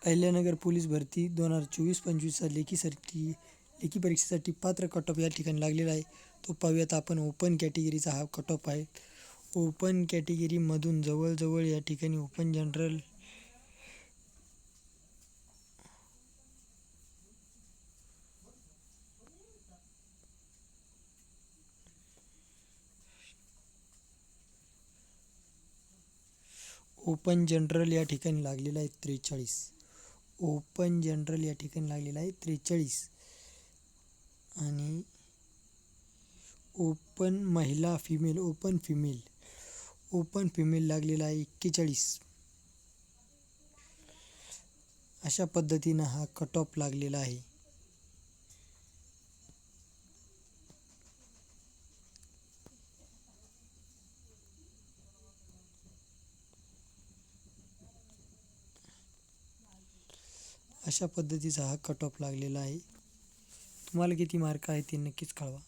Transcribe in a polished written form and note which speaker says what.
Speaker 1: Ahilyanagar police भरती 2024-25चा लेखी परीक्षेसाठी पात्र कट ऑफ या ठिकाणी लागलेला आहे. तो पाहूयात आपण. ओपन कॅटेगरीचा हा कट ऑफ आहे. ओपन कॅटेगरीमधून जवळजवळ या ठिकाणी ओपन जनरल या ठिकाणी लागलेला आहे 43. ओपन जनरल या ठिकाणी लागलेला आहे 43 आणि ओपन महिला ओपन फिमेल लागलेला आहे 41. अशा पद्धतीनं हा कट ऑफ लागलेला आहे. अशा पद्धतीचा हा कट ऑफ लागलेला आहे. तुम्हाला किती मार्क आहे ते नक्कीच कळवा.